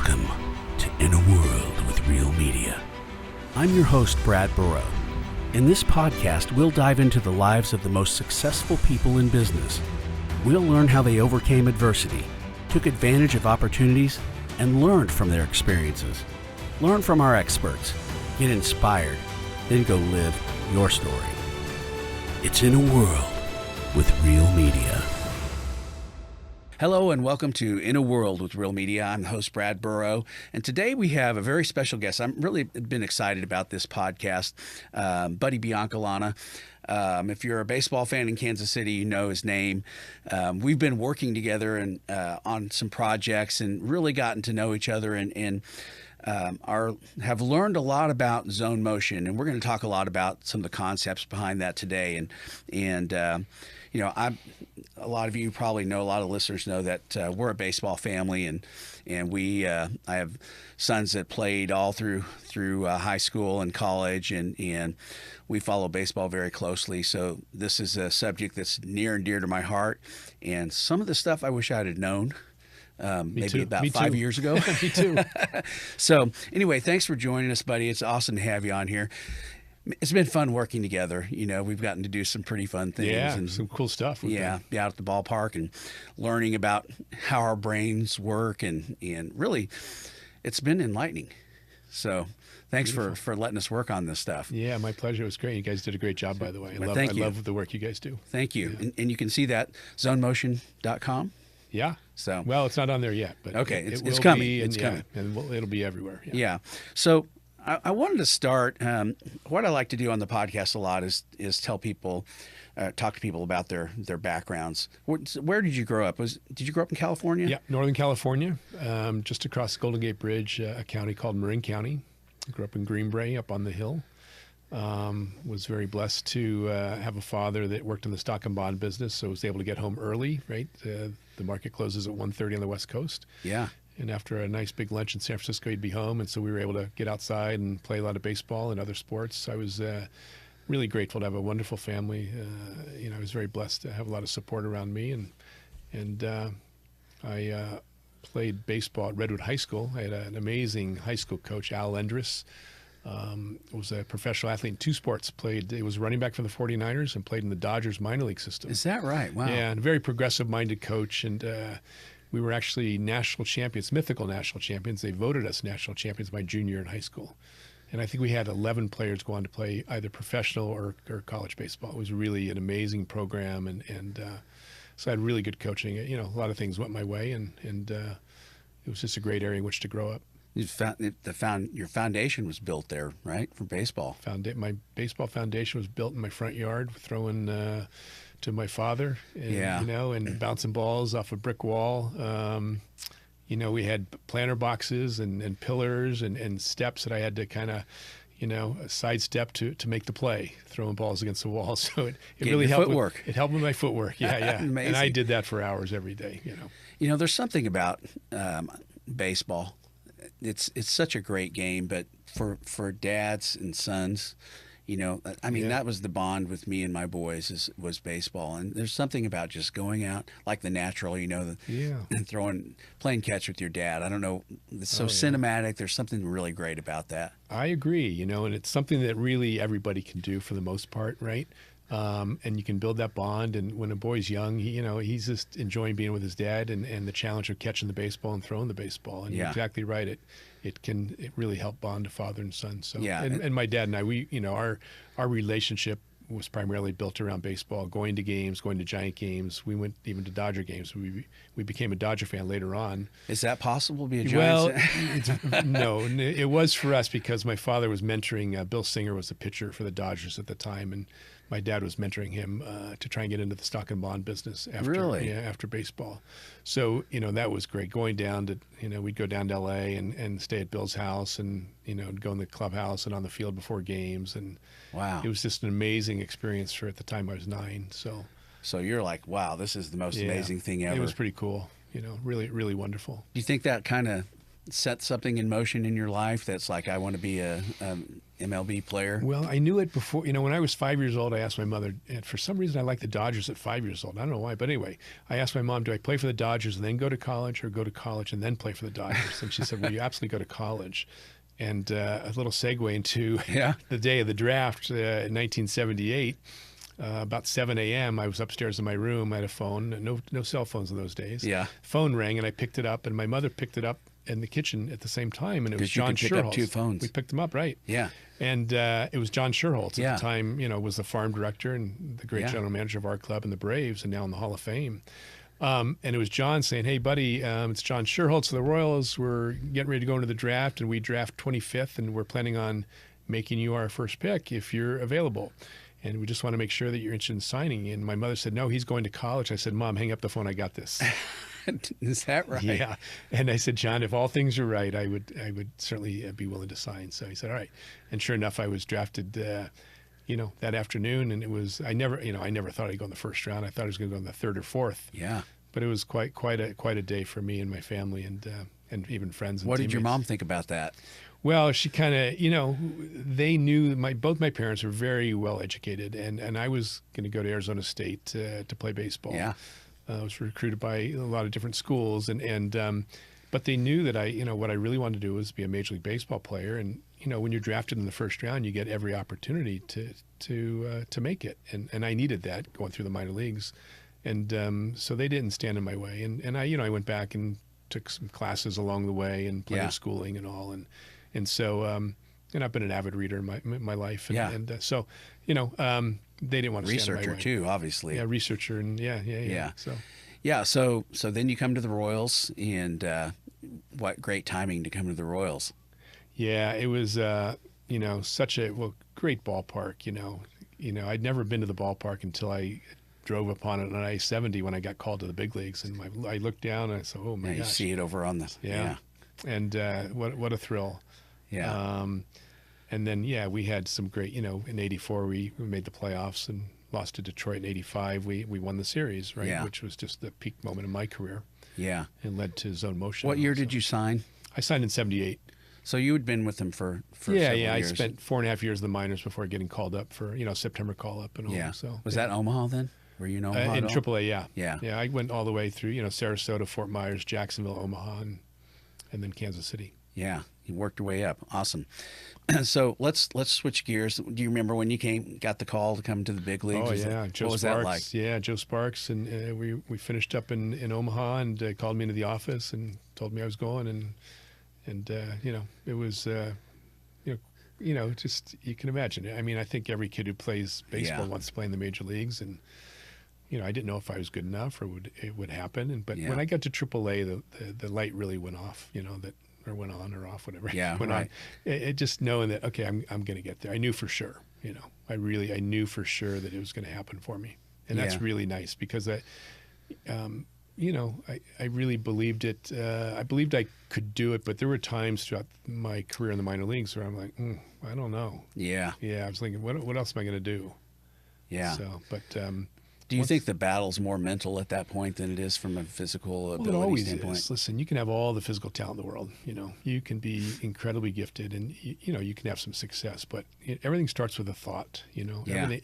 Welcome to In a World with Real Media. I'm your host, Brad Burrow. In this podcast, we'll dive into the lives of the most successful people in business. We'll learn how they overcame adversity, took advantage of opportunities, and learned from their experiences. Learn from our experts, get inspired, then go live your story. It's In a World with Real Media. Hello and welcome to In a World with Real Media. I'm the host, Brad Burrow, and today we have a very special guest. I'm really been excited about this podcast, Buddy Biancalana. If you're a baseball fan in Kansas City, you know his name. We've been working together and on some projects and really gotten to know each other and have learned a lot about zone motion, and we're going to talk a lot about some of the concepts behind that today. And you know, a lot of you probably know, a lot of listeners know that we're a baseball family, and I have sons that played all through high school and college, and we follow baseball very closely. So this is a subject that's near and dear to my heart, and some of the stuff I wish I'd have known. Maybe about 5 years ago. Me too. So anyway, thanks for joining us, buddy. It's awesome to have you on here. It's been fun working together. You know, we've gotten to do some pretty fun things. Yeah, and some cool stuff. Be out at the ballpark and learning about how our brains work, and really, it's been enlightening. So thanks for letting us work on this stuff. Yeah, my pleasure. It was great. You guys did a great job, by the way. I love the work you guys do. Thank you. Yeah. And you can see that zonemotion.com. Yeah. So well, it's not on there yet, but okay, it's coming. It's coming, and it'll be everywhere. Yeah. So I wanted to start. What I like to do on the podcast a lot is tell people, talk to people about their backgrounds. Where did you grow up? Did you grow up in California? Yeah, Northern California, just across the Golden Gate Bridge, a county called Marin County. I grew up in Green Bay, up on the hill. Was very blessed to have a father that worked in the stock and bond business, so I was able to get home early. Right, the market closes at 1:30 on the West Coast. Yeah. And after a nice big lunch in San Francisco, he'd be home. And so we were able to get outside and play a lot of baseball and other sports. I was really grateful to have a wonderful family. I was very blessed to have a lot of support around me. And I played baseball at Redwood High School. I had an amazing high school coach, Al Endress. Was a professional athlete in two sports. He was running back for the 49ers and played in the Dodgers minor league system. Is that right? Wow. Yeah, and a very progressive-minded coach. And we were actually national champions, mythical national champions. They voted us national champions my junior year in high school. And I think we had 11 players go on to play either professional or college baseball. It was really an amazing program. And so I had really good coaching. You know, a lot of things went my way, and it was just a great area in which to grow up. Your foundation was built there, right, for baseball? My baseball foundation was built in my front yard, throwing to my father, and, and bouncing balls off a brick wall. We had planter boxes and pillars and steps that I had to kind of, sidestep to make the play, throwing balls against the wall. So it really helped. Footwork. It helped with my footwork. Yeah. Amazing. And I did that for hours every day. There's something about baseball. It's such a great game, but for dads and sons, that was the bond with me and my boys was baseball. And there's something about just going out like the natural, and playing catch with your dad. I don't know, it's so cinematic. There's something really great about that. I agree, and it's something that really everybody can do for the most part, right? And you can build that bond. And when a boy's young, he's just enjoying being with his dad and the challenge of catching the baseball and throwing the baseball. And you're exactly right. It really helped bond a father and son. So and my dad and I, our relationship was primarily built around baseball, going to games, going to Giant games. We went even to Dodger games. We became a Dodger fan later on. Is that possible to be a Giant fan? Well, no, it was for us because my father was mentoring. Bill Singer was the pitcher for the Dodgers at the time, and my dad was mentoring him to try and get into the stock and bond business after baseball. So, that was great. Going down to, we'd go down to L.A. and stay at Bill's house and, go in the clubhouse and on the field before games. And wow, it was just an amazing experience for at the time I was 9. So you're like, wow, this is the most amazing thing ever. It was pretty cool. Really, really wonderful. Do you think that kind of set something in motion in your life that's like, I want to be a MLB player? Well, I knew it before. When I was 5 years old, I asked my mother, and for some reason I liked the Dodgers at 5 years old. I don't know why, but anyway, I asked my mom, do I play for the Dodgers and then go to college, or go to college and then play for the Dodgers? And she said, well, you absolutely go to college. And a little segue into the day of the draft in 1978. About 7 a.m., I was upstairs in my room. I had a phone, no cell phones in those days. Yeah. Phone rang, and I picked it up, and my mother picked it up in the kitchen at the same time, and it was John Pick Sherholtz. up two phones. We picked them up, right? Yeah. And it was John Sherholtz Yeah. at the time, was the farm director and the great Yeah. general manager of our club and the Braves, and now in the Hall of Fame. And it was John saying, hey, buddy, it's John Sherholtz of the Royals. We're getting ready to go into the draft, and we draft 25th, and we're planning on making you our first pick if you're available. And we just want to make sure that you're interested in signing. And my mother said, no, he's going to college. I said, Mom, hang up the phone. I got this. Is that right? Yeah. And I said, John, if all things are right, I would certainly be willing to sign. So he said, all right. And sure enough, I was drafted, that afternoon. And it was, I never thought I'd go in the first round. I thought I was going to go in the third or fourth. Yeah. But it was quite a day for me and my family and even friends and What teammates. did your mom think about that? Well, she kind of, they knew both my parents were very well educated, and I was going to go to Arizona State to play baseball. Yeah. I was recruited by a lot of different schools, but they knew that what I really wanted to do was be a Major League Baseball player, and when you're drafted in the first round, you get every opportunity to make it, and I needed that going through the minor leagues, and so they didn't stand in my way, and I went back and took some classes along the way and plenty of schooling and all, and so I've been an avid reader in my life, and so they didn't want to stand in my way. Researcher too, obviously. Yeah, researcher, and yeah. So then you come to the Royals, and what great timing to come to the Royals. Yeah, it was such a great ballpark. I'd never been to the ballpark until I drove upon it on I-70 when I got called to the big leagues, and I looked down and I said, oh my gosh. You see it over on the and what a thrill. Yeah. And then we had some great, in '84 we made the playoffs and lost to Detroit. In '85 we won the series, right? Yeah. Which was just the peak moment in my career. Yeah. And led to Zone Motion. What year did you sign? I signed in '78. So you had been with them for several years. I spent 4.5 years in the minors before getting called up for September call up and all. Yeah. So was that Omaha then? Were you in Omaha? In at all? AAA, Yeah. Yeah, I went all the way through, Sarasota, Fort Myers, Jacksonville, Omaha, and then Kansas City. Yeah, you worked your way up. Awesome. So let's switch gears. Do you remember when you got the call to come to the big leagues? Oh yeah, Joe what was Sparks. that like? Yeah, Joe Sparks, and we finished up in Omaha, and called me into the office and told me I was going, and it was just you can imagine it. I mean, I think every kid who plays baseball wants to play in the major leagues, and I didn't know if I was good enough or it would happen. But when I got to AAA, the light really went off. Or went on or off, whatever. Yeah, went right. on. It just knowing that I'm going to get there. I knew for sure. I knew for sure that it was going to happen for me, and that's really nice because I really believed it. I believed I could do it, but there were times throughout my career in the minor leagues where I'm like, I don't know. Yeah. Yeah, I was thinking, what else am I going to do? Yeah. So, but do you think the battle's more mental at that point than it is from a physical ability it always standpoint? is. Listen, you can have all the physical talent in the world. You can be incredibly gifted, and you can have some success. But everything starts with a thought.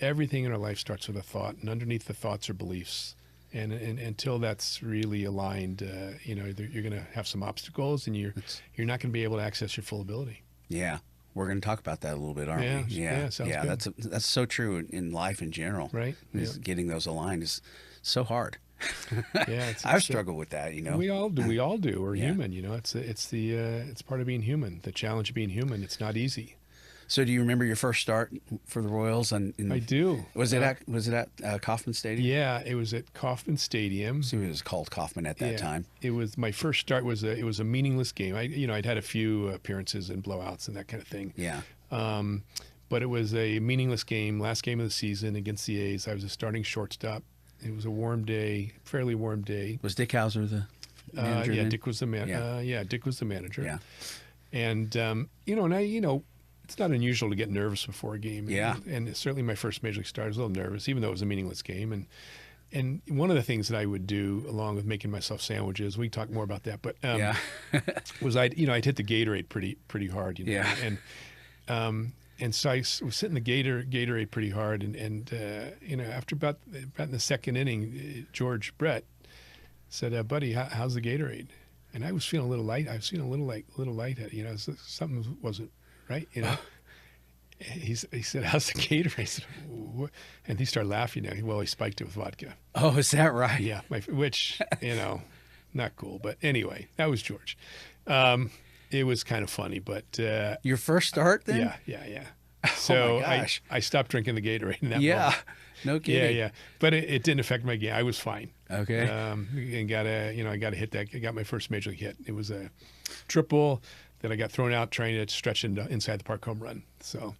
Everything in our life starts with a thought, and underneath the thoughts are beliefs. And until that's really aligned, you're going to have some obstacles, and you're not going to be able to access your full ability. Yeah. We're going to talk about that a little bit, aren't we? Yeah, sounds good. That's so true in life in general. Right. Getting those aligned is so hard. Yeah, I've struggled with that. We all do. We all do. We're human. It's part of being human. The challenge of being human. It's not easy. So, do you remember your first start for the Royals? I do. Was it at Kauffman Stadium? Yeah, it was at Kauffman Stadium. So it was called Kauffman at that time. It was my first start. It was a meaningless game. I'd had a few appearances and blowouts and that kind of thing. Yeah. But it was a meaningless game. Last game of the season against the A's. I was a starting shortstop. It was a warm day, fairly warm day. Was Dick Hauser the manager? Yeah, Dick was the man. Dick was the manager. Yeah. And it's not unusual to get nervous before a game. Yeah. And certainly my first major league start, I was a little nervous, even though it was a meaningless game. And one of the things that I would do, along with making myself sandwiches, we can talk more about that. But Yeah. was I'd hit the Gatorade pretty hard. Yeah. And so I was hitting the Gatorade pretty hard, and after about in the second inning, George Brett said, "Buddy, how's the Gatorade?" And I was feeling a little light. I was feeling a little lightheaded. Something wasn't right. He said, "How's the Gatorade?" I said, "What?" And he started laughing. Well, he spiked it with vodka. Oh, is that right? Yeah, which not cool. But anyway, that was George. It was kind of funny, but Your first start then? yeah. So Oh my gosh. I stopped drinking the Gatorade in that Yeah. moment. No kidding. Yeah. But it didn't affect my game. I was fine. Okay. And I got to hit that. I got my first major league hit. It was a triple that I got thrown out trying to stretch inside the park home run. So,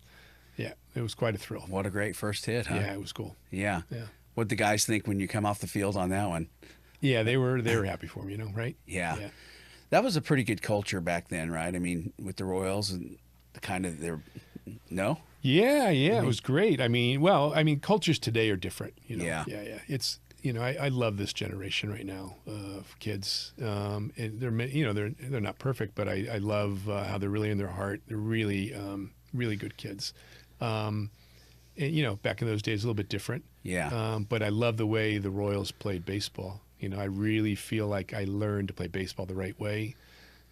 yeah, it was quite a thrill. What a great first hit, huh? Yeah, it was cool. Yeah. Yeah. What'd the guys think when you come off the field on that one? Yeah, they were happy for me, right? Yeah. That was a pretty good culture back then, right? I mean, with the Royals and the kind of no? Yeah, it was great. I mean, cultures today are different. Yeah. It's I love this generation right now of kids. And they're not perfect, but I love how they're really in their heart. They're really really good kids. And back in those days, a little bit different. Yeah. But I love the way the Royals played baseball. I really feel like I learned to play baseball the right way.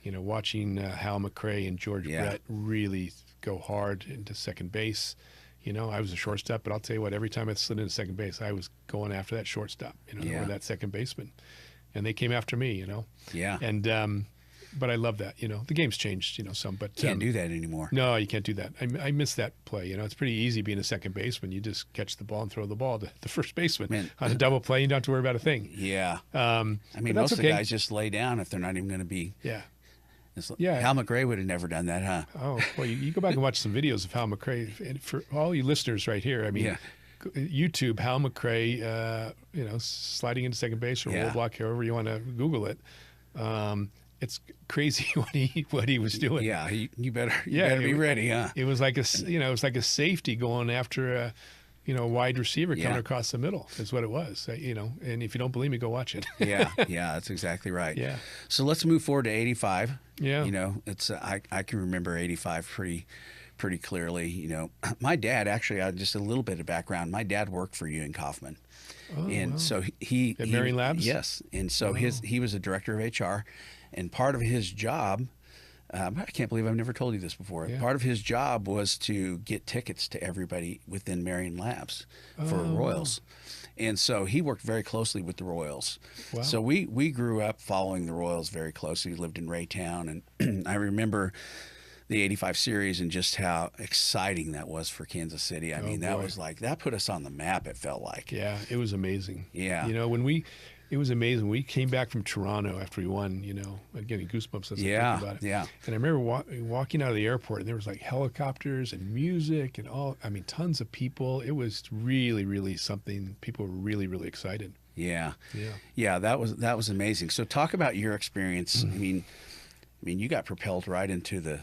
Watching Hal McRae and George Brett really go hard into second base. I was a shortstop, but I'll tell you what, every time I slid into second base, I was going after that shortstop, or that second baseman. And they came after me, Yeah. And, but I love that, the game's changed, some, but. Can't do that anymore. No, you can't do that. I miss that play. It's pretty easy being a second baseman. You just catch the ball and throw the ball to the first baseman. Man. On a double play, you don't have to worry about a thing. Yeah. I mean, most of the guys just lay down if they're not even going to be. Yeah. Yeah. Hal McRae would have never done that, huh? Oh, well, you go back and watch some videos of Hal McRae. And for all you listeners right here, I mean, YouTube, Hal McRae, sliding into second base or roll block, however you want to Google it. It's crazy what he was doing. Yeah, you better be ready, huh? It was like a safety going after a wide receiver coming across the middle is what it was. And if you don't believe me, go watch it. Yeah, that's exactly right. Yeah. So let's move forward to 85. Yeah. It's I can remember 85 pretty clearly. My dad, actually, just a little bit of background. My dad worked for Ewing Kauffman. Oh, and wow. so he At Marion Labs? Yes. And so he was a director of HR, and part of his job, I can't believe I've never told you this before. Yeah. Part of his job was to get tickets to everybody within Marion Labs for Royals. And so he worked very closely with the Royals. Wow. So we grew up following the Royals very closely. We lived in Raytown, and I remember the 85 series and just how exciting that was for Kansas City. I mean, that was that put us on the map, it felt like. Yeah, it was amazing. Yeah. It was amazing. We came back from Toronto after we won, I'm getting goosebumps as I think about it. Yeah. And I remember walking out of the airport, and there was helicopters and music and tons of people. It was really, really something. People were really, really excited. Yeah. Yeah. That was amazing. So talk about your experience. I mean, you got propelled right into the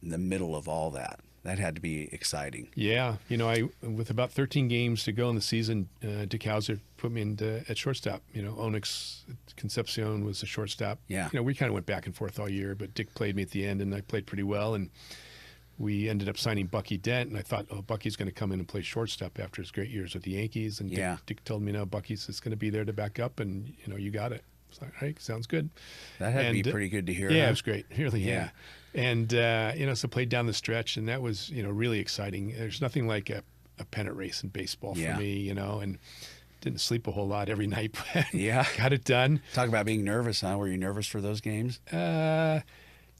middle of all that. That had to be exciting. Yeah, with about 13 games to go in the season, Dick Hauser put me at shortstop. Onyx Concepcion was the shortstop. Yeah. We kind of went back and forth all year, but Dick played me at the end, and I played pretty well. And we ended up signing Bucky Dent, and I thought, Bucky's going to come in and play shortstop after his great years with the Yankees. And Dick told me, no, Bucky's just going to be there to back up, and you got it. It's like, all right, sounds good. That had to be pretty good to hear. Yeah, huh? it was great. Really, yeah. And, so played down the stretch, and that was, really exciting. There's nothing like a pennant race in baseball for me, and didn't sleep a whole lot every night. But got it done. Talk about being nervous, huh? Were you nervous for those games? I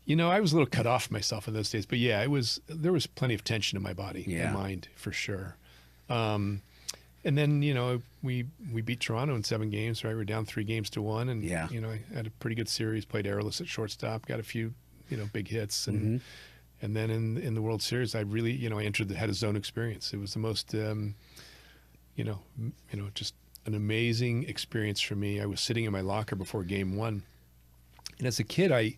was a little cut off myself in those days, but there was plenty of tension in my body and mind for sure. And then, we beat Toronto in 7 games, right? We're down 3-1, and, I had a pretty good series, played airless at shortstop, got a few, big hits. And and then in the World Series, I really, had a zone experience. It was the most, just an amazing experience for me. I was sitting in my locker before Game 1. And as a kid, I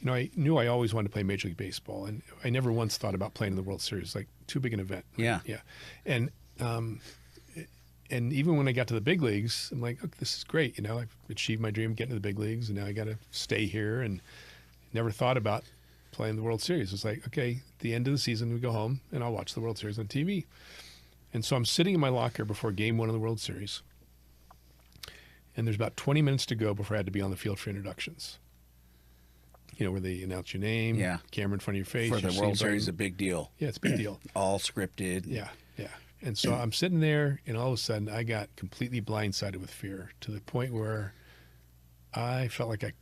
knew I always wanted to play Major League Baseball, and I never once thought about playing in the World Series, like too big an event. Yeah. And, and even when I got to the big leagues, I'm like, okay, this is great. I've achieved my dream of getting to the big leagues, and now I got to stay here. And never thought about playing the World Series. It's like, okay, at the end of the season, we go home, and I'll watch the World Series on TV. And so I'm sitting in my locker before Game 1 of the World Series, and there's about 20 minutes to go before I had to be on the field for introductions. Where they announce your name, camera in front of your face. For the World Series, a big deal. Yeah, it's a big deal. All scripted. Yeah. And so I'm sitting there, and all of a sudden, I got completely blindsided with fear to the point where I felt like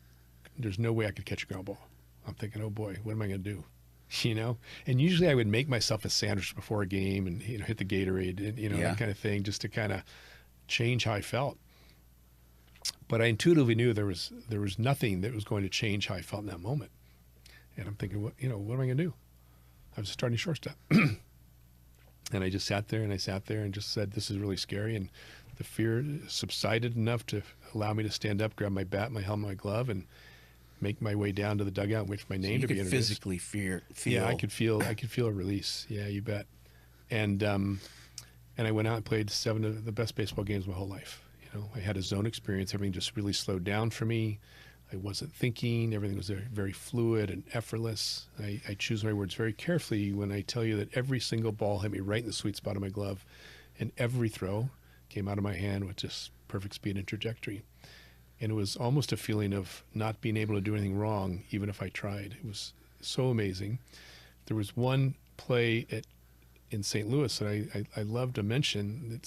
there's no way I could catch a ground ball. I'm thinking, oh boy, what am I going to do? And usually I would make myself a sandwich before a game and hit the Gatorade and that kind of thing, just to kind of change how I felt. But I intuitively knew there was nothing that was going to change how I felt in that moment. And I'm thinking, what am I going to do? I was starting shortstop. And I just sat there and just said, this is really scary. And the fear subsided enough to allow me to stand up, grab my bat, my helmet, my glove, and make my way down to the dugout and wait for my name to be introduced. Physically feel. Yeah, I could feel a release. Yeah, you bet. And I went out and played 7 of the best baseball games of my whole life. I had a zone experience. Everything just really slowed down for me. I wasn't thinking. Everything was very fluid and effortless. I choose my words very carefully when I tell you that every single ball hit me right in the sweet spot of my glove, and every throw came out of my hand with just perfect speed and trajectory. And it was almost a feeling of not being able to do anything wrong, even if I tried. It was so amazing. There was one play in St. Louis that I love to mention.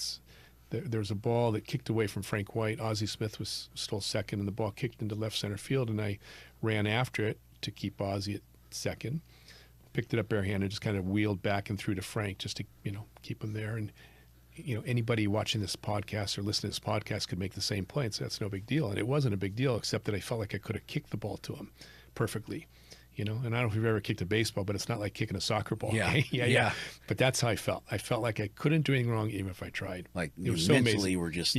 There was a ball that kicked away from Frank White. Ozzie Smith was still second, and the ball kicked into left center field, and I ran after it to keep Ozzie at second. Picked it up barehanded and just kind of wheeled back and threw to Frank just to keep him there. And anybody watching this podcast or listening to this podcast could make the same play and say that's no big deal. And it wasn't a big deal, except that I felt like I could have kicked the ball to him perfectly. And I don't know if you've ever kicked a baseball, but it's not like kicking a soccer ball. Yeah. But that's how I felt. I felt like I couldn't do anything wrong even if I tried. Like it was mentally, so amazing. We're just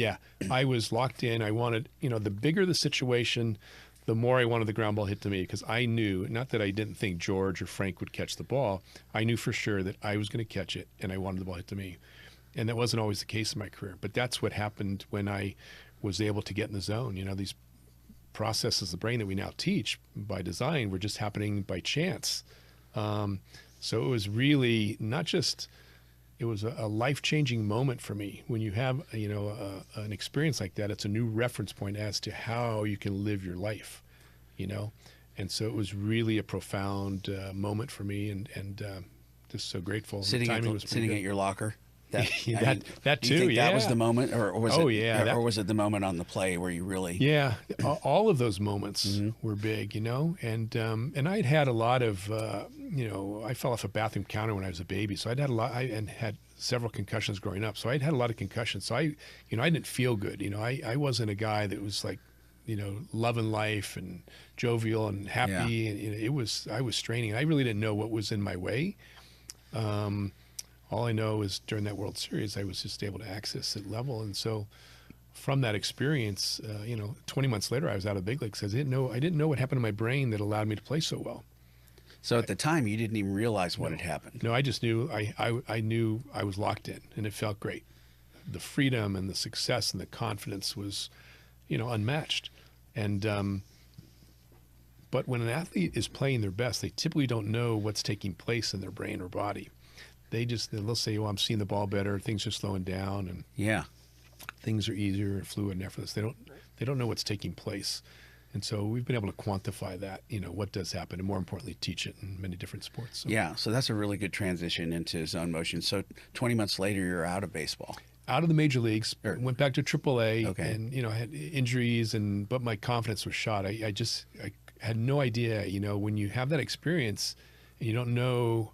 I was locked in. I wanted, the bigger the situation, the more I wanted the ground ball hit to me, because I knew, not that I didn't think George or Frank would catch the ball, I knew for sure that I was going to catch it, and I wanted the ball hit to me. And that wasn't always the case in my career, but that's what happened when I was able to get in the zone. These processes of the brain that we now teach by design were just happening by chance. So it was really not just, it was a life-changing moment for me. When you have, an experience like that, it's a new reference point as to how you can live your life, And so it was really a profound moment for me, and just so grateful. Sitting at your locker. That too. Do you think that was the moment, or was or was it the moment on the play where you really? Yeah, all of those moments were big, and I'd had a lot of, I fell off a bathroom counter when I was a baby, so I'd had a lot, and had several concussions growing up, so I'd had a lot of concussions, so I didn't feel good, I wasn't a guy that was like, loving life and jovial and happy, and I was straining. I really didn't know what was in my way. All I know is during that World Series, I was just able to access that level. And so from that experience, 20 months later, I was out of the big leagues. I didn't know what happened to my brain that allowed me to play so well. So at the time, you didn't even realize what had happened. No, I just knew I knew I was locked in, and it felt great. The freedom and the success and the confidence was, unmatched. And but when an athlete is playing their best, they typically don't know what's taking place in their brain or body. They'll say, "Oh, I'm seeing the ball better. Things are slowing down, and things are easier and fluid and effortless." They don't know what's taking place, and so we've been able to quantify that. What does happen, and more importantly, teach it in many different sports. So that's a really good transition into zone motion. So 20 months later, you're out of baseball, out of the major leagues. Went back to AAA, and I had injuries, but my confidence was shot. I had no idea. When you have that experience, and you don't know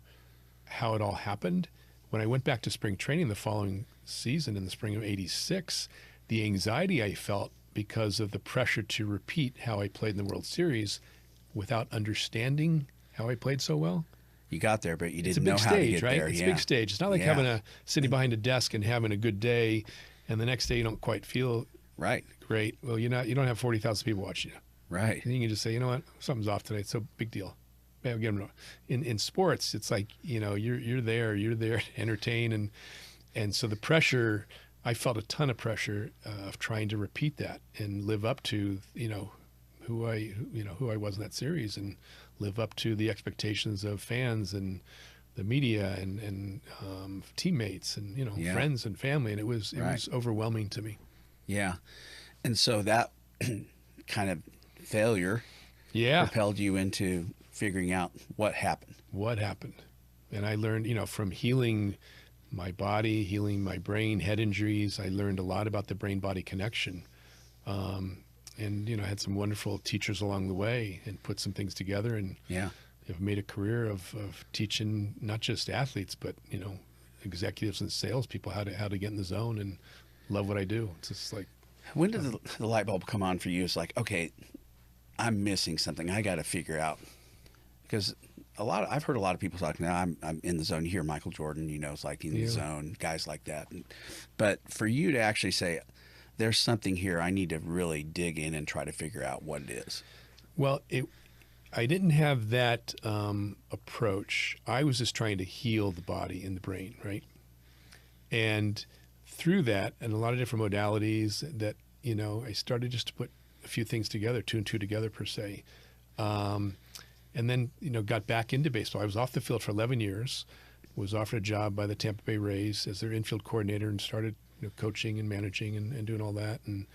how it all happened. When I went back to spring training the following season in the spring of '86, the anxiety I felt because of the pressure to repeat how I played in the World Series without understanding how I played so well. You got there, but you didn't know how to get there. It's a big stage. It's not like sitting behind a desk and having a good day, and the next day you don't quite feel great. Well, you don't have 40,000 people watching you. Right. And you can just say, you know what, something's off today. It's no big deal. In sports, it's like you're there to entertain, and so the pressure I felt a ton of pressure of trying to repeat that and live up to, who I was in that series, and live up to the expectations of fans and the media and teammates and friends and family, and it was overwhelming to me. Yeah, and so that kind of failure propelled you into figuring out what happened. And I learned, from healing my body, healing my brain, head injuries. I learned a lot about the brain-body connection. And I had some wonderful teachers along the way and put some things together, and have made a career of teaching not just athletes, but executives and salespeople how to get in the zone and love what I do. It's just like, when did the light bulb come on for you? It's like, okay, I'm missing something. I got to figure out, because I've heard a lot of people talk now. I'm in the zone. You hear Michael Jordan, it's like in the zone, guys like that. But for you to actually say, there's something here, I need to really dig in and try to figure out what it is. Well, I didn't have that approach. I was just trying to heal the body and the brain, right? And through that, and a lot of different modalities that, I started just to put a few things together, two and two together per se. And then, got back into baseball. I was off the field for 11 years, was offered a job by the Tampa Bay Rays as their infield coordinator, and started coaching and managing and doing all that. And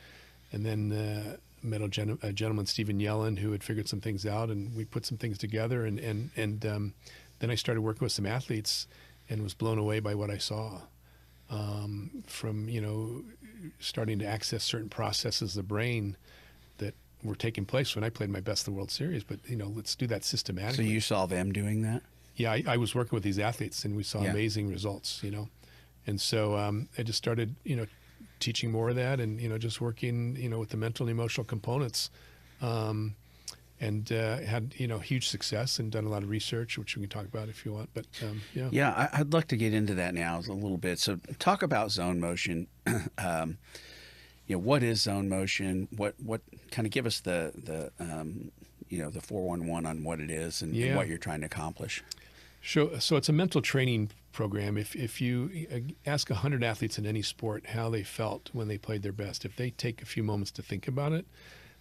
then met a gentleman, Stephen Yellen, who had figured some things out, and we put some things together. And then I started working with some athletes and was blown away by what I saw. From, starting to access certain processes of the brain that were taking place when I played my best in the World Series. But, let's do that systematically. So you saw them doing that? Yeah, I was working with these athletes, and we saw amazing results, And so I just started, teaching more of that, and, just working, with the mental and emotional components. And had, huge success and done a lot of research, which we can talk about if you want. But yeah, I'd like to get into that now a little bit. So talk about zone motion. What is zone motion? What kind of give us the 411 on what it is and what you're trying to accomplish. So it's a mental training program. If you ask 100 athletes in any sport how they felt when they played their best, if they take a few moments to think about it,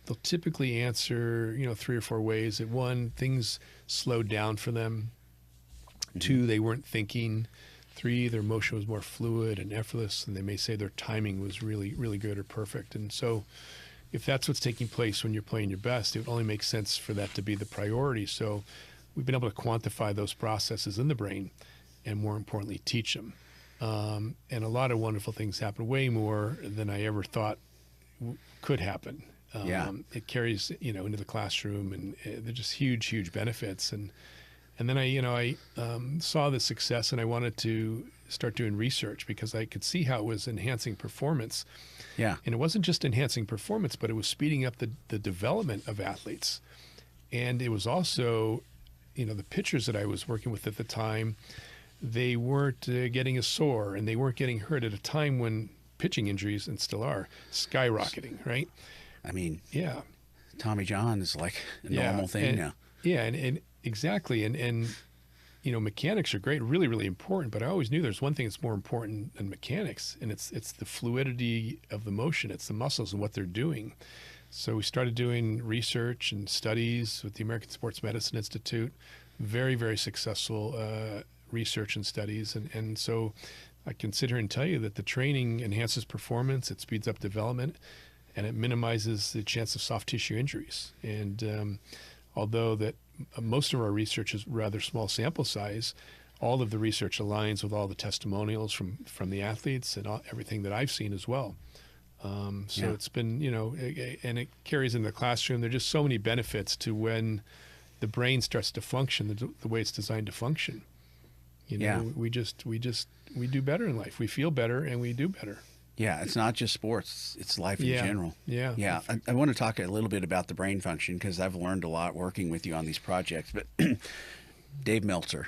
they'll typically answer, 3 or 4 ways. That one, things slowed down for them. Mm-hmm. 2, they weren't thinking. 3, their motion was more fluid and effortless, and they may say their timing was really, really good or perfect. And so if that's what's taking place when you're playing your best, it only makes sense for that to be the priority. So we've been able to quantify those processes in the brain and, more importantly, teach them. And a lot of wonderful things happen, way more than I ever thought could happen. It carries, into the classroom, and they're just huge, huge benefits. And then I saw the success, and I wanted to start doing research because I could see how it was enhancing performance. Yeah. And it wasn't just enhancing performance, but it was speeding up the development of athletes. And it was also, the pitchers that I was working with at the time, they weren't getting as sore, and they weren't getting hurt at a time when pitching injuries, and still are, skyrocketing, right? I mean, yeah, Tommy John is like a normal thing now. Yeah, and exactly. And mechanics are great, really, really important, but I always knew there's one thing that's more important than mechanics, and it's the fluidity of the motion. It's the muscles and what they're doing. So we started doing research and studies with the American Sports Medicine Institute, very, very successful research and studies. And so I can sit here and tell you that the training enhances performance, it speeds up development, and it minimizes the chance of soft tissue injuries. And although that most of our research is rather small sample size, all of the research aligns with all the testimonials from the athletes and everything that I've seen as well. It's been, and it carries in the classroom. There are just so many benefits to when the brain starts to function the way it's designed to function. We do better in life. We feel better and we do better. Yeah, it's not just sports; it's life in general. Yeah. I want to talk a little bit about the brain function because I've learned a lot working with you on these projects. But Dave Meltzer,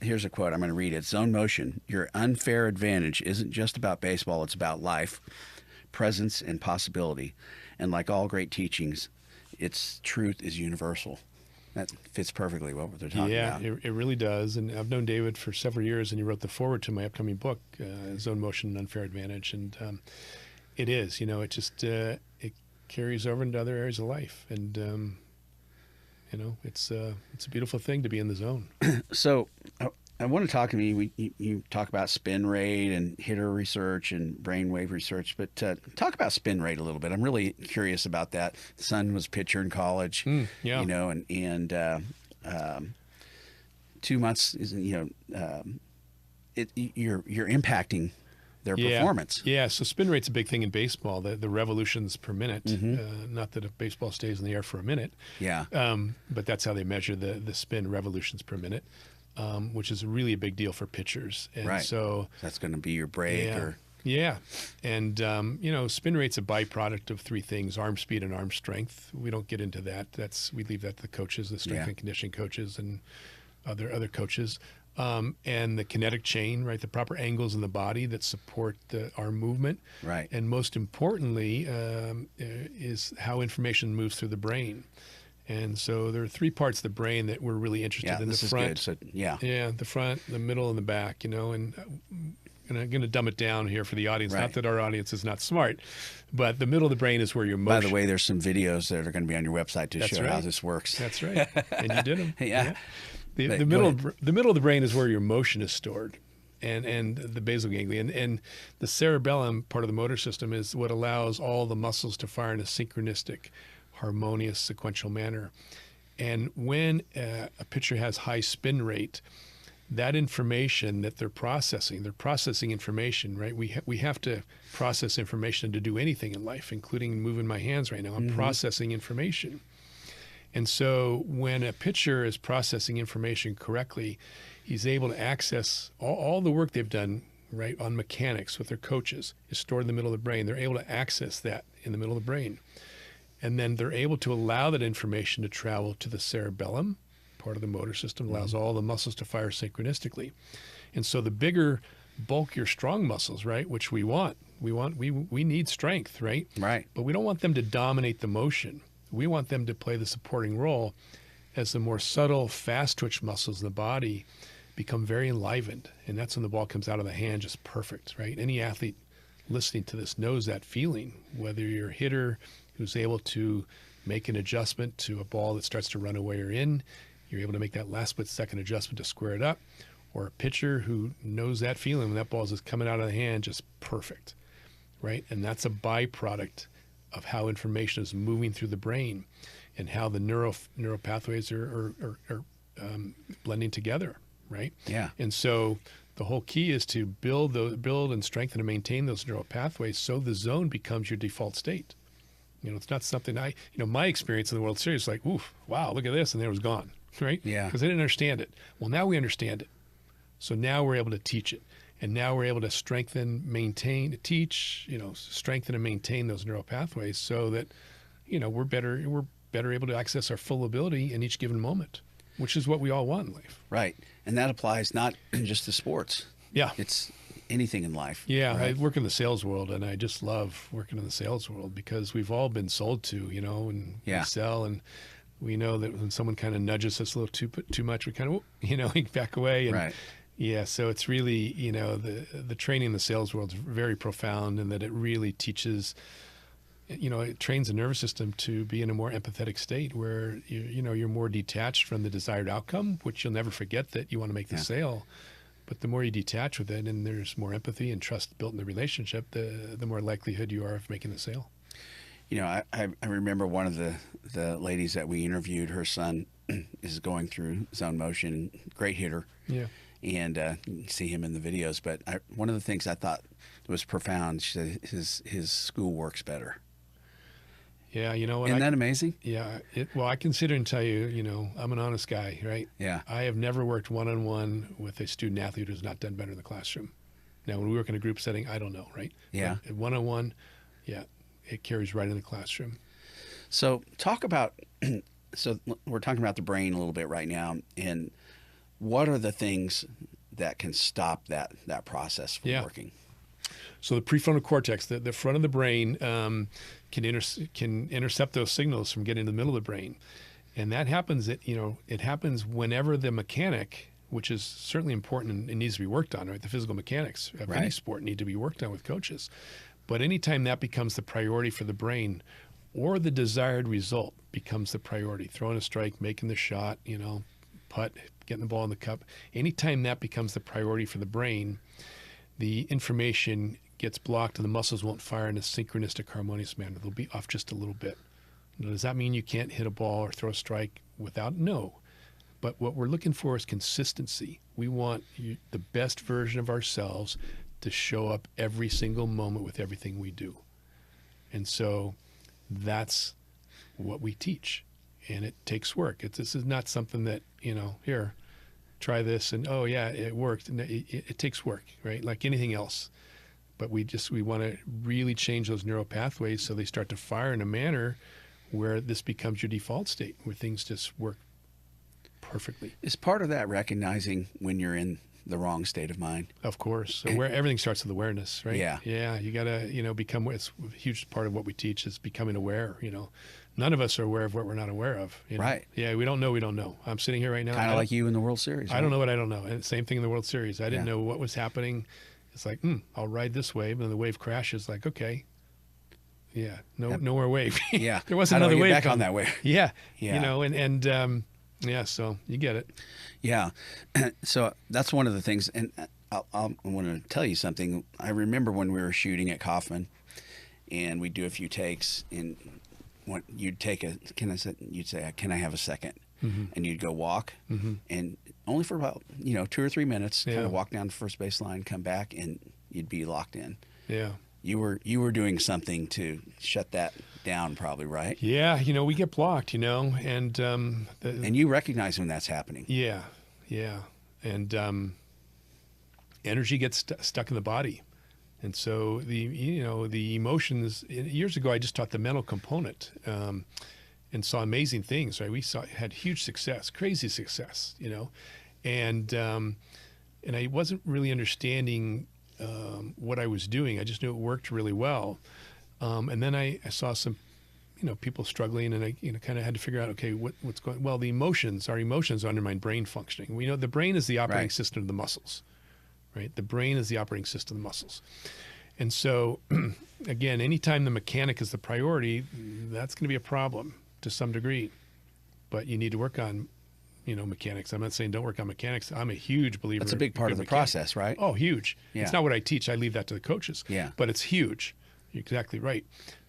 here's a quote. I'm going to read it. Zone motion. Your unfair advantage isn't just about baseball; it's about life, presence, and possibility. And like all great teachings, its truth is universal. That fits perfectly what they're talking Yeah, about. it really does. And I've known David for several years, and he wrote the foreword to my upcoming book, Zone Motion and Unfair Advantage. And it is, it just it carries over into other areas of life. And, it's a beautiful thing to be in the zone. So I want to talk to me. You talk about spin rate and hitter research and brainwave research, but talk about spin rate a little bit. I'm really curious about that. Son was a pitcher in college, Yeah. and 2 months is, you're impacting their performance. Yeah, so spin rate's a big thing in baseball, the revolutions per minute. Not that a baseball stays in the air for a minute. Yeah. But that's how they measure the spin revolutions per minute, which is really a big deal for pitchers. And Right. so That's going to be your break. Yeah. And, spin rate's a byproduct of three things: arm speed and arm strength. We don't get into that. We leave that to the coaches, the strength and conditioning coaches and other coaches. And the kinetic chain, right? The proper angles in the body that support the arm movement. Right. And most importantly, is how information moves through the brain. And so there are three parts of the brain that we're really interested in. This the is front. good. So, yeah. Yeah, the front, the middle, and the back, and I'm going to dumb it down here for the audience. Right. Not that our audience is not smart, but the middle of the brain is where your motion. By the way, there's some videos that are going to be on your website to show how this works. That's right. And you did them. Yeah. The middle of the brain is where your motion is stored, and the basal ganglia, and the cerebellum, part of the motor system, is what allows all the muscles to fire in a synchronistic, harmonious, sequential manner. And when a pitcher has high spin rate, that information that they're processing information, right? We have to process information to do anything in life, including moving my hands right now. I'm processing information. And so when a pitcher is processing information correctly, he's able to access all the work they've done, right, on mechanics with their coaches is stored in the middle of the brain. They're able to access that in the middle of the brain. And then they're able to allow that information to travel to the cerebellum, part of the motor system, allows all the muscles to fire synchronistically. And so the bigger, bulkier, strong muscles, right, which we need strength, right? Right. But we don't want them to dominate the motion. We want them to play the supporting role as the more subtle, fast twitch muscles in the body become very enlivened. And that's when the ball comes out of the hand just perfect, right? Any athlete listening to this knows that feeling, whether you're a hitter who's able to make an adjustment to a ball that starts to run away or in, you're able to make that last split second adjustment to square it up, or a pitcher who knows that feeling when that ball is just coming out of the hand just perfect, right? And that's a byproduct of how information is moving through the brain and how the neural pathways are blending together, right? Yeah. And so the whole key is to build and strengthen and maintain those neural pathways so the zone becomes your default state. It's not something my experience in the World Series is like, oof, wow, look at this, and there it was gone, right? Yeah. Because they didn't understand it. Well, now we understand it. So now we're able to teach it. And now we're able to strengthen and maintain those neural pathways so that, we're better able to access our full ability in each given moment, which is what we all want in life. Right. And that applies not just to sports. Yeah. It's anything in life. Yeah. Right? I work in the sales world, and I just love working in the sales world because we've all been sold to, and we sell, and we know that when someone kind of nudges us a little too much, we kind of, back away. And, right. Yeah, so it's really, the training in the sales world is very profound, in that it really teaches, it trains the nervous system to be in a more empathetic state where, you're more detached from the desired outcome, which you'll never forget that you want to make the sale. But the more you detach with it and there's more empathy and trust built in the relationship, the more likelihood you are of making the sale. I remember one of the ladies that we interviewed, her son is going through zone motion, great hitter. Yeah. And you can see him in the videos. But one of the things I thought was profound, she said his school works better. Yeah, Isn't that amazing? Yeah. Well, I consider and tell you, I'm an honest guy, right? Yeah. I have never worked one-on-one with a student athlete who's not done better in the classroom. Now, when we work in a group setting, I don't know, right? Yeah. But one-on-one, it carries right in the classroom. So so we're talking about the brain a little bit right now, and what are the things that can stop that process from working? So the prefrontal cortex, the front of the brain, can intercept those signals from getting to the middle of the brain. And that happens it happens whenever the mechanic, which is certainly important and needs to be worked on, right? The physical mechanics of any sport need to be worked on with coaches. But anytime that becomes the priority for the brain, or the desired result becomes the priority, throwing a strike, making the shot, putt, getting the ball in the cup, anytime that becomes the priority for the brain, the information gets blocked and the muscles won't fire in a synchronistic, harmonious manner. They'll be off just a little bit. Now, does that mean you can't hit a ball or throw a strike without? No. But what we're looking for is consistency. We want the best version of ourselves to show up every single moment with everything we do. And so that's what we teach. And it takes work. This is not something that, here, try this and, oh, yeah, it worked. And it takes work, right? Like anything else. But we want to really change those neural pathways so they start to fire in a manner where this becomes your default state, where things just work perfectly. Is part of that recognizing when you're in the wrong state of mind? Of course. So where everything starts with awareness, right? Yeah. Yeah. You got to, become, it's a huge part of what we teach is becoming aware, None of us are aware of what we're not aware of. Right. Yeah, we don't know. I'm sitting here right now. Kind of like you in the World Series. I don't know what I don't know. And same thing in the World Series. I didn't know what was happening. It's like, I'll ride this wave. And the wave crashes. Like, okay. Yeah. No more wave. Yeah. There wasn't another wave. Back on that wave. Yeah. Yeah. Yeah, so you get it. Yeah. So that's one of the things. And I want to tell you something. I remember when we were shooting at Kaufman and we'd do a few takes and you'd you'd say, can I have a second? Mm-hmm. And you'd go walk and only for about, 2 or 3 minutes, kind of walk down the first baseline, come back and you'd be locked in. Yeah. You were doing something to shut that down, probably, right? Yeah, we get blocked, and and you recognize when that's happening. Yeah, and energy gets stuck in the body, and so the emotions. Years ago, I just taught the mental component, and saw amazing things. Right, had huge success, crazy success, and I wasn't really understanding what I was doing. I just knew it worked really well. And then I saw some, people struggling and I, kind of had to figure out, okay, what's going, well, our emotions undermine brain functioning. We know the brain is the operating system of the muscles, right? The brain is the operating system of the muscles. And so again, anytime the mechanic is the priority, that's going to be a problem to some degree, but you need to work on mechanics. I'm not saying don't work on mechanics. I'm a huge believer. That's a big part of the process, right? Oh, huge. Yeah. It's not what I teach. I leave that to the coaches. Yeah. But it's huge. You're exactly right.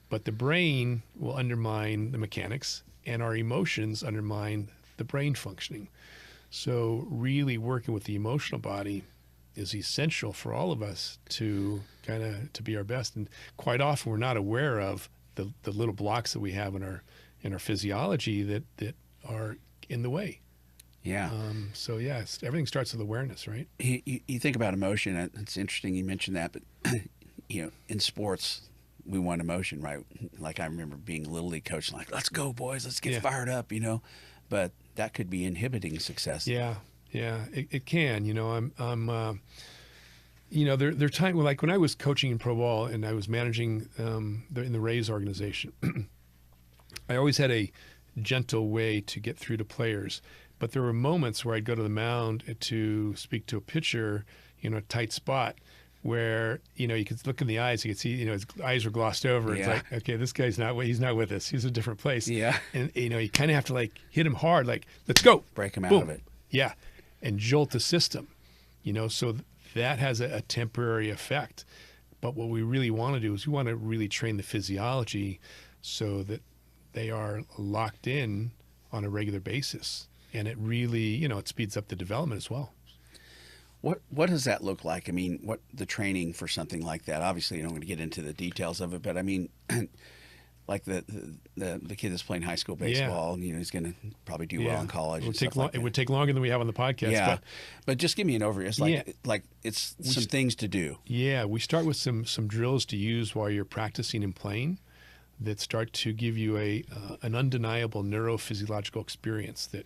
But the brain will undermine the mechanics and our emotions undermine the brain functioning. So really working with the emotional body is essential for all of us to to be our best. And quite often we're not aware of the little blocks that we have in our physiology that are in the way. Yeah. So everything starts with awareness, right? You think about emotion. It's interesting you mentioned that, but in sports, we want emotion, right? Like I remember being a little league coach, like, let's go, boys, let's get fired up, But that could be inhibiting success. Yeah, it can. I'm there are times like when I was coaching in pro ball and I was managing in the Rays organization, I always had a gentle way to get through to players. But there were moments where I'd go to the mound to speak to a pitcher, a tight spot where, you could look in the eyes, you could see, his eyes were glossed over. Yeah. It's like, okay, this guy's he's not with us. He's a different place. Yeah. And, you kind of have to hit him hard, let's go. Break him Boom. out of it. Yeah. And jolt the system, so that has a temporary effect. But what we really want to do is we want to really train the physiology so that they are locked in on a regular basis. And it really, it speeds up the development as well. What does that look like? I mean, what the training for something like that? Obviously, you don't want to get into the details of it, but I mean, like the kid that's playing high school baseball, he's going to probably do well in college. It would take longer than we have on the podcast. Yeah, but just give me an overview. It's it's some things to do. Yeah, we start with some drills to use while you're practicing and playing that start to give you an undeniable neurophysiological experience that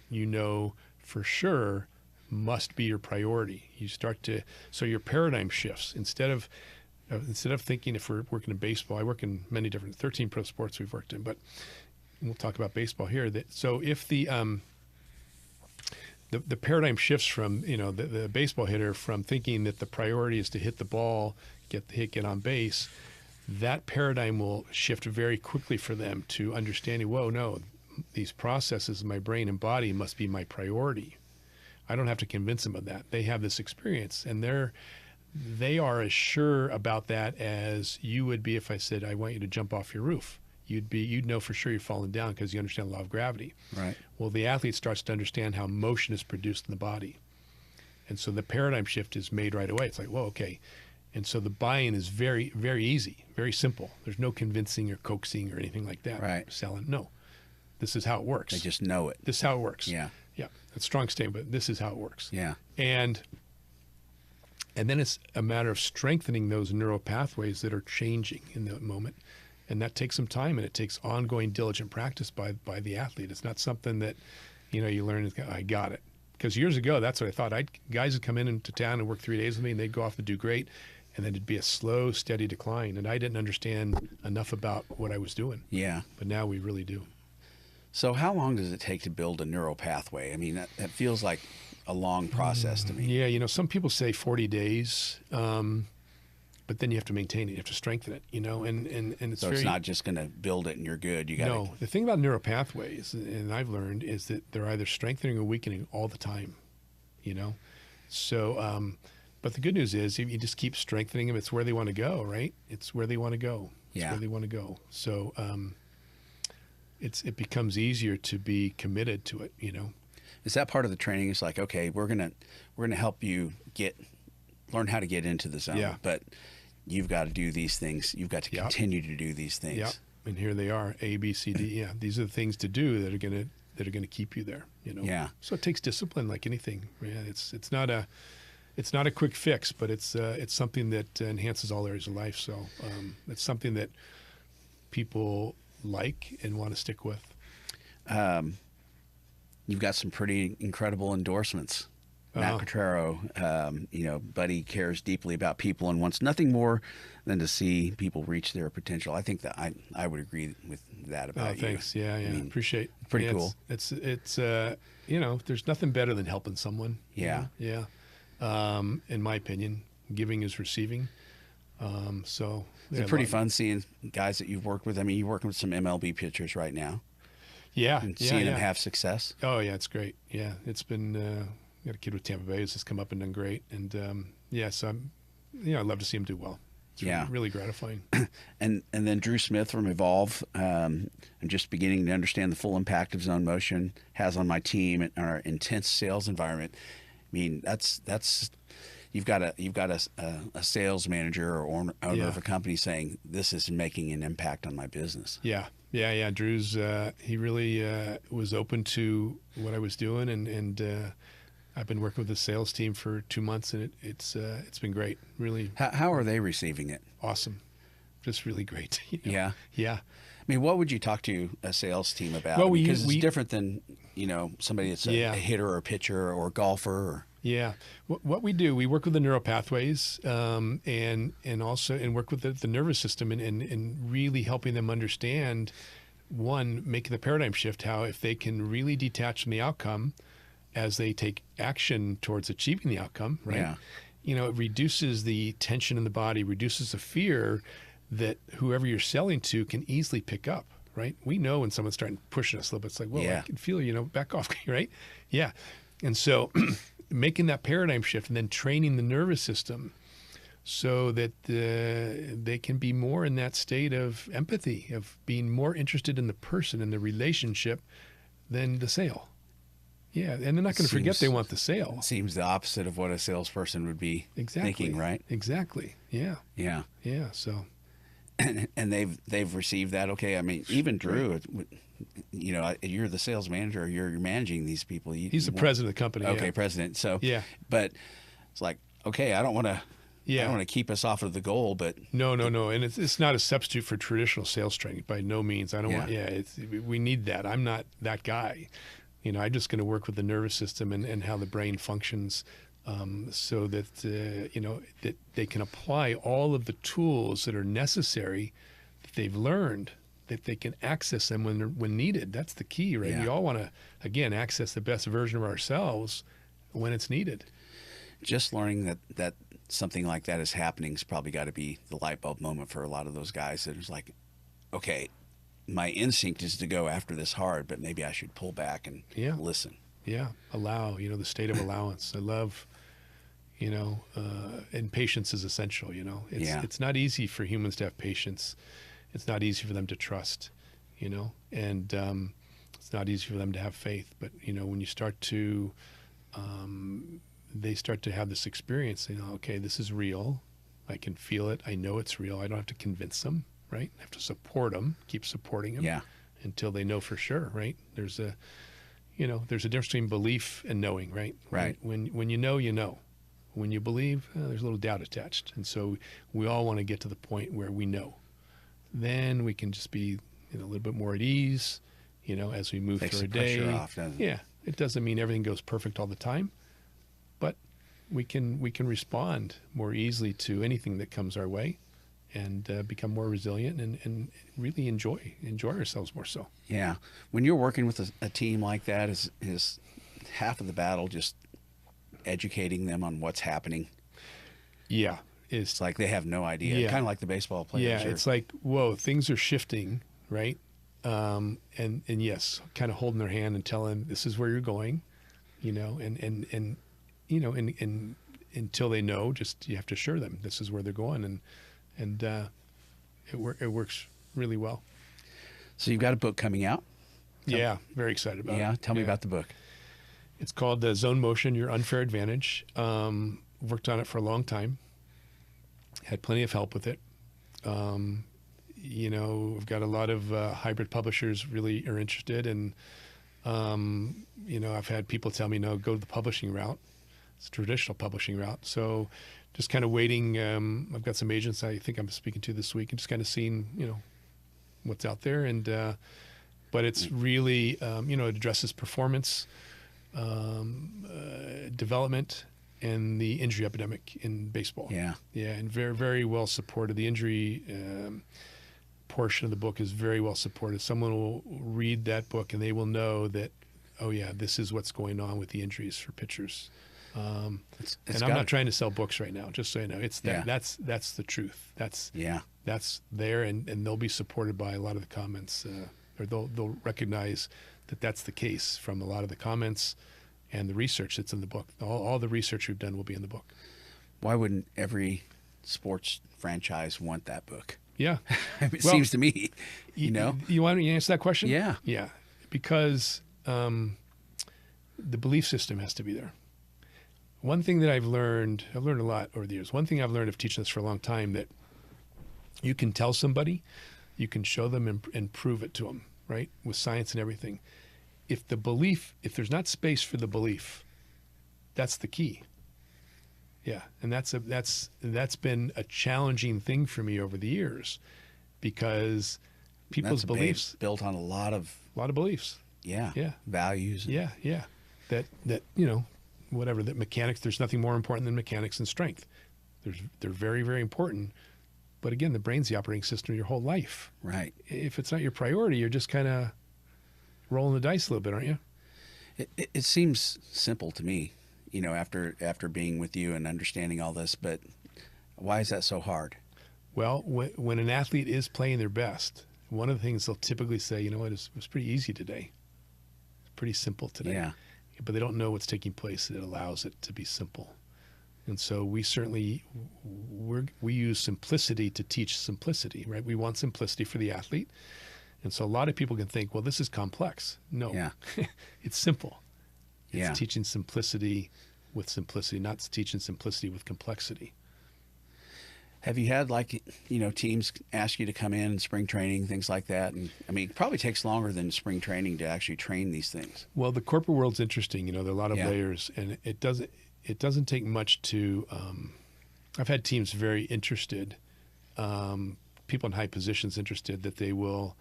for sure must be your priority. You start to, so your paradigm shifts. Instead of thinking, if we're working in baseball, I work in many different 13 pro sports we've worked in, but we'll talk about baseball here. So if the paradigm shifts from, the baseball hitter from thinking that the priority is to hit the ball, get the hit, get on base, that paradigm will shift very quickly for them to understanding, whoa, no, these processes in my brain and body must be my priority. I don't have to convince them of that. They have this experience, and they are as sure about that as you would be if I said, I want you to jump off your roof. You'd know for sure you're falling down because you understand the law of gravity. Right. Well, the athlete starts to understand how motion is produced in the body. And so the paradigm shift is made right away. It's like, whoa, okay. And so the buy-in is very, very easy, very simple. There's no convincing or coaxing or anything like that. Right. Selling. No. This is how it works. They just know it. This is how it works. Yeah. Yeah. It's a strong statement, but this is how it works. Yeah. And then it's a matter of strengthening those neural pathways that are changing in that moment. And that takes some time, and it takes ongoing diligent practice by the athlete. It's not something that, you learn and I got it. Because years ago, that's what I thought. Guys would come into town and work 3 days with me, and they'd go off and do great. And then it'd be a slow, steady decline. And I didn't understand enough about what I was doing. Yeah. But now we really do. So how long does it take to build a neural pathway? I mean, that feels like a long process to me. Yeah, some people say 40 days. But then you have to maintain it. You have to strengthen it, and it's So it's not just going to build it and you're good. You got No, the thing about neural pathways, and I've learned, is that they're either strengthening or weakening all the time, So, but the good news is if you just keep strengthening them, it's where they want to go, right? It's where they want to go. It's where they want to go. So it becomes easier to be committed to it, Is that part of the training? It's like, okay, we're gonna help you learn how to get into the zone, but you've got to do these things. You've got to continue to do these things. Yeah, and here they are, A, B, C, D. Yeah, these are the things to do that are gonna keep you there. Yeah. So it takes discipline, like anything. Yeah, it's not a quick fix, but it's something that enhances all areas of life. So it's something that people like and want to stick with. You've got some pretty incredible endorsements. Matt Petraro, Buddy cares deeply about people and wants nothing more than to see people reach their potential. I think that I would agree with that about you. Thanks. Yeah. I mean, appreciate. Pretty cool. It's there's nothing better than helping someone. Yeah. Yeah. In my opinion, giving is receiving. So it's pretty fun seeing guys that you've worked with. I mean, you're working with some MLB pitchers right now. Yeah. And seeing them have success. Oh yeah, it's great. Yeah, it's been. Got a kid with Tampa Bay who's just come up and done great, and so I'd love to see him do well. It's really gratifying. And then Drew Smith from Evolve. I'm just beginning to understand the full impact of zone motion has on my team and our intense sales environment. I mean, that's you've got a sales manager or owner of a company saying this is making an impact on my business. Yeah. Drew's he really was open to what I was doing, and I've been working with the sales team for 2 months, and it's been great. Really. How are they receiving it? Awesome, just really great. Yeah. I mean, what would you talk to a sales team about? Well, because it's different than somebody that's a hitter or a pitcher or a golfer. Or... Yeah, what we do, we work with the neural pathways, and also work with the nervous system, and really helping them understand, one, making the paradigm shift. How if they can really detach from the outcome as they take action towards achieving the outcome, right? Yeah. It reduces the tension in the body, reduces the fear that whoever you're selling to can easily pick up, right? We know when someone's starting pushing us a little bit, it's like, well, I can feel, back off, right? Yeah. And so making that paradigm shift and then training the nervous system so that they can be more in that state of empathy, of being more interested in the person and the relationship than the sale. Yeah, and they're not going to forget they want the sale. Seems the opposite of what a salesperson would be thinking, right? Exactly. Yeah. So, and they've received that. Okay, I mean, even Drew, you're the sales manager. You're managing these people. He's the president of the company. Okay, president. So but it's like, okay, I don't want to keep us off of the goal, but no, and it's not a substitute for traditional sales training by no means. I don't want. Yeah, we need that. I'm not that guy. I'm just going to work with the nervous system and how the brain functions, so that that they can apply all of the tools that are necessary that they've learned that they can access them when needed. That's the key, right? Yeah. We all want to, again, access the best version of ourselves when it's needed. Just learning that something like that is happening has probably got to be the light bulb moment for a lot of those guys. That it's like, okay, my instinct is to go after this hard, but maybe I should pull back and listen. Yeah, allow, the state of allowance. I love, and patience is essential, It's not easy for humans to have patience. It's not easy for them to trust, and it's not easy for them to have faith. But, when you start to, they start to have this experience, okay, this is real. I can feel it. I know it's real. I don't have to convince them, right? I have to support them, keep supporting them until they know for sure, right? There's a difference between belief and knowing, right? Right. When you know, you know. When you believe, there's a little doubt attached. And so we all want to get to the point where we know. Then we can just be a little bit more at ease, as we move through our day. Pressure off, doesn't it? Yeah. It doesn't mean everything goes perfect all the time, but we can respond more easily to anything that comes our way and become more resilient and really enjoy ourselves more so. Yeah. When you're working with a team like that, is half of the battle just educating them on what's happening? Yeah. It's like they have no idea. Kind of like the baseball players. Yeah, it's like, whoa, things are shifting, right? And yes, kind of holding their hand and telling them this is where you're going, and until they know, just you have to assure them this is where they're going, and it works really well. So you've got a book coming out? Yeah, very excited about it. Yeah, tell me about the book. It's called Zone Motion, Your Unfair Advantage. Worked on it for a long time. Had plenty of help with it. We've got a lot of hybrid publishers really are interested, and I've had people tell me, no, go the publishing route. It's a traditional publishing route. So just kind of waiting. I've got some agents I think I'm speaking to this week and just kind of seeing, what's out there. And but it's really, it addresses performance, development, and the injury epidemic in baseball. Yeah. Yeah, and very, very well supported. The injury portion of the book is very well supported. Someone will read that book and they will know that, oh yeah, this is what's going on with the injuries for pitchers. And I'm not trying to sell books right now, just so you know. It's that that's the truth. That's there, and they'll be supported by a lot of the comments, or they'll recognize that that's the case from a lot of the comments and the research that's in the book. All the research we've done will be in the book. Why wouldn't every sports franchise want that book? Yeah. It seems to me, You want to answer that question? Yeah. Yeah. Because the belief system has to be there. One thing that I've learned a lot over the years, one thing I've learned of teaching this for a long time, that you can tell somebody, you can show them and prove it to them, right? With science and everything. If there's not space for the belief, that's the key. Yeah, and that's been a challenging thing for me over the years, because people's beliefs built on a lot of beliefs. Yeah. Yeah. Values. Yeah. That whatever, that mechanics, there's nothing more important than mechanics and strength. They're very, very important. But again, the brain's the operating system of your whole life. Right. If it's not your priority, you're just kind of rolling the dice a little bit, aren't you? It seems simple to me, after being with you and understanding all this, but why is that so hard? Well, when an athlete is playing their best, one of the things they'll typically say, it was pretty easy today. It's pretty simple today. Yeah. But they don't know what's taking place that allows it to be simple. And so we certainly, we use simplicity to teach simplicity, right? We want simplicity for the athlete. And so a lot of people can think, well, this is complex. No, it's simple. It's teaching simplicity with simplicity, not teaching simplicity with complexity. Have you had teams ask you to come in spring training, things like that? And I mean, it probably takes longer than spring training to actually train these things. Well, the corporate world's interesting. There are a lot of layers, and it doesn't take much to. I've had teams very interested, people in high positions interested, that they will,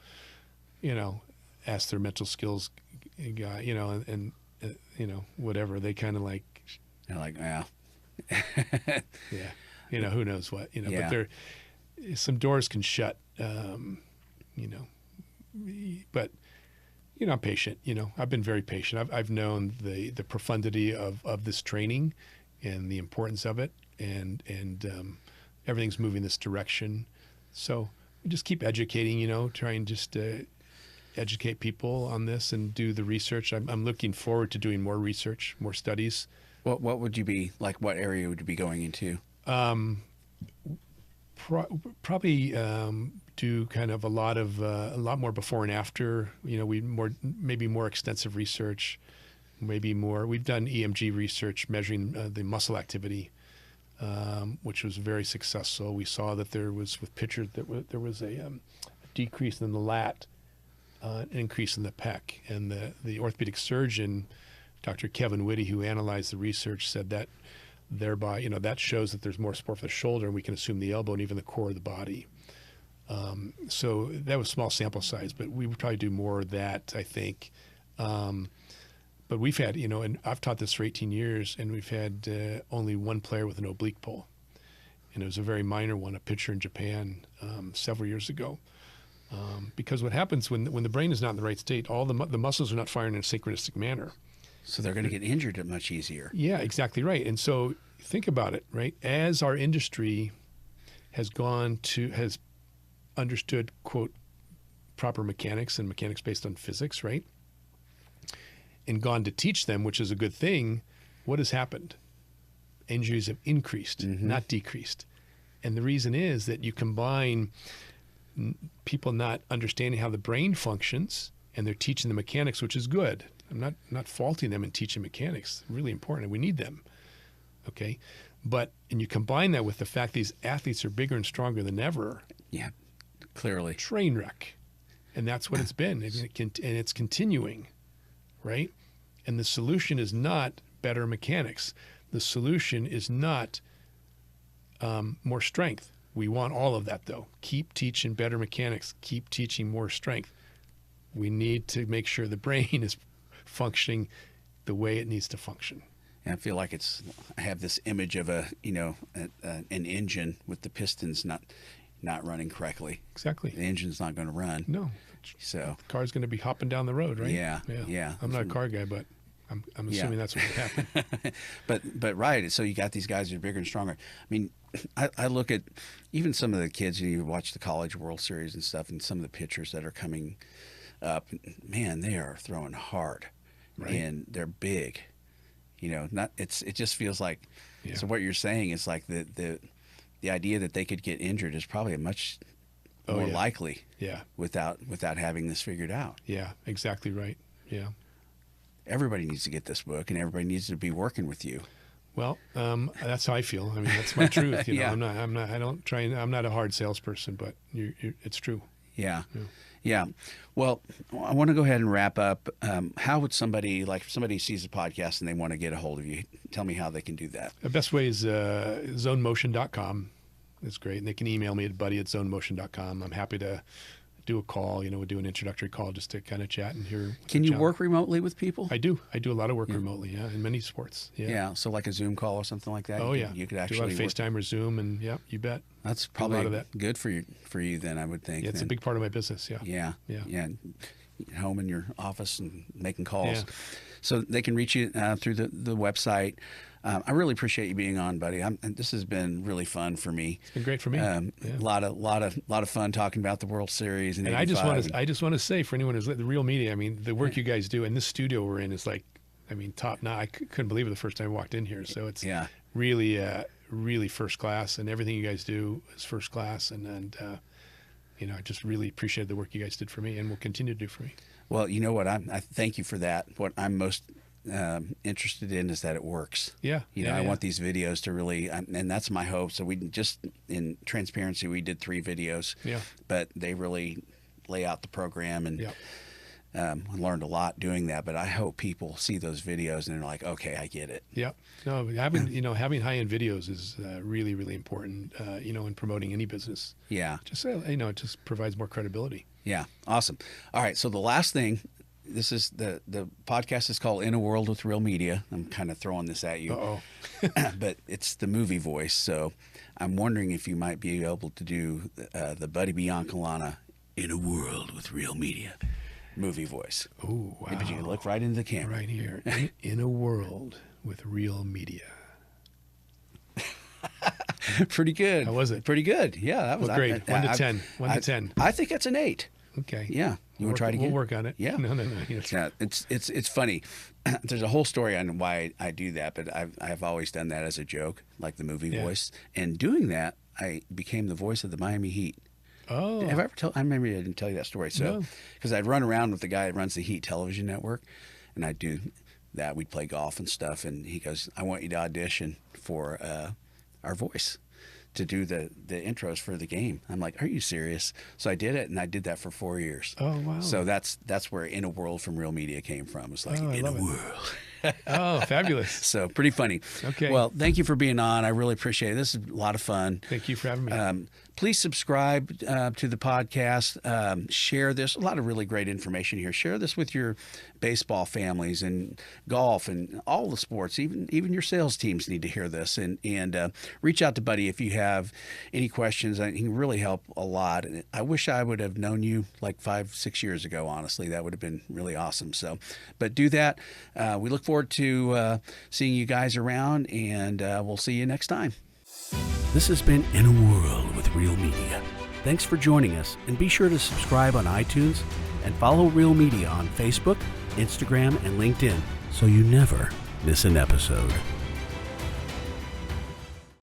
ask their mental skills guy, and whatever. They kind of like. They're like, yeah. Who knows what, but some doors can shut, but I'm patient. I've been very patient. I've known the profundity of this training and the importance of it, and everything's moving this direction. So we just keep educating. Trying just to educate people on this and do the research. I'm looking forward to doing more research, more studies. What would you be like? What area would you be going into? Probably do kind of a lot more before and after. Maybe more extensive research, maybe more. We've done EMG research measuring the muscle activity, which was very successful. We saw that there was with pitchers there was a decrease in the lat, an increase in the pec, and the orthopedic surgeon, Dr. Kevin Whitty, who analyzed the research, said that thereby, that shows that there's more support for the shoulder, and we can assume the elbow and even the core of the body. So that was small sample size, but we would probably do more of that, I think. But we've had, and I've taught this for 18 years, and we've had only one player with an oblique pull. And it was a very minor one, a pitcher in Japan several years ago. Because what happens when the brain is not in the right state, all the muscles are not firing in a synchronistic manner. So they're going to get injured much easier. Yeah, exactly right. And so think about it, right? As our industry has understood, quote, proper mechanics and mechanics based on physics, right? And gone to teach them, which is a good thing, what has happened? Injuries have increased, not decreased. And the reason is that you combine people not understanding how the brain functions, and they're teaching the mechanics, which is good. I'm not faulting them in teaching mechanics. Really important. We need them. Okay. And you combine that with the fact these athletes are bigger and stronger than ever. Yeah, clearly. Train wreck. And that's what it's been. And it's continuing, right? And the solution is not better mechanics. The solution is not more strength. We want all of that, though. Keep teaching better mechanics. Keep teaching more strength. We need to make sure the brain is functioning the way it needs to function. And I feel like I have this image of an engine with the pistons not running correctly. Exactly. The engine's not going to run. No. So the car's going to be hopping down the road, right? Yeah. I'm not a car guy, but I'm assuming that's what would happen. but right. So you got these guys that are bigger and stronger. I mean, I look at even some of the kids, you watch the College World Series and stuff, and some of the pitchers that are coming up, man, they are throwing hard. Right. And they're big, it just feels like, so what you're saying is like the idea that they could get injured is probably much more likely without having this figured out. Yeah, exactly right. Yeah. Everybody needs to get this book, and everybody needs to be working with you. Well, that's how I feel. I mean, that's my truth. I'm not a hard salesperson, but it's true. Yeah. Well, I want to go ahead and wrap up. How would somebody, like if somebody sees the podcast and they want to get a hold of you, tell me how they can do that. The best way is zonemotion.com. It's great. And they can email me at buddy@zonemotion.com. I'm happy to do a call, we'll do an introductory call just to kind of chat and hear. Can you work remotely with people? I do a lot of work remotely, in many sports. Yeah. So like a Zoom call or something like that? You could actually do a lot of FaceTime or Zoom, and you bet. That's probably a lot of that. Good for you then, I would think. Yeah, it's a big part of my business, Yeah. Home in your office and making calls. Yeah. So they can reach you through the website. I really appreciate you being on, buddy. This has been really fun for me. It's been great for me. A lot of fun talking about the World Series. And I just want to say for anyone who's the Real Media, I mean, the work you guys do, and this studio we're in is like, I mean, top notch. I couldn't believe it the first time I walked in here. So it's really, really first class, and everything you guys do is first class. And I just really appreciate the work you guys did for me, and will continue to do for me. Well, you know what? I thank you for that. What I'm most interested in is that it works. I want these videos to really, and that's my hope. So we just, in transparency, we did 3 videos, but they really lay out the program, and I learned a lot doing that. But I hope people see those videos and they're like, okay, I get it. Yeah. No, having high-end videos is really, really important, in promoting any business. Yeah. Just it just provides more credibility. Yeah. Awesome. All right. So the last thing, this is the podcast is called In a World with Real Media. I'm kind of throwing this at you. Uh-oh. But it's the movie voice. So I'm wondering if you might be able to do the Buddy Biancalana in a world with real media. Movie voice. Oh, wow. But you can look right into the camera. Right here. In a world with real media. Pretty good. How was it? Pretty good. Yeah, that was What grade? 1 to 10. 1 to 10. I think it's an 8. Okay. Yeah. You want to try it again? We'll work on it. Yeah. No. Yeah, it's funny. There's a whole story on why I do that, but I've always done that as a joke, like the movie voice. And doing that, I became the voice of the Miami Heat. Oh. Have I ever told? I remember I didn't tell you that story. So, because I'd run around with the guy that runs the Heat television network, and I'd do that. We'd play golf and stuff, and he goes, "I want you to audition for our voice." To do the intros for the game. I'm like, are you serious? So I did it, and I did that for 4 years. Oh, wow. So that's where In a World from Real Media came from. It's like, I in a love it. world. Oh, fabulous. So pretty funny. Okay. Well, thank you for being on. I really appreciate it. This is a lot of fun. Thank you for having me. Please subscribe to the podcast. Share this. A lot of really great information here. Share this with your baseball families and golf and all the sports. Even your sales teams need to hear this. And reach out to Buddy if you have any questions. He can really help a lot. And I wish I would have known you like 5-6 years ago. Honestly, that would have been really awesome. So, but do that. We look forward to seeing you guys around, and we'll see you next time. This has been In a World with Real Media. Thanks for joining us, and be sure to subscribe on iTunes and follow Real Media on Facebook, Instagram, and LinkedIn so you never miss an episode.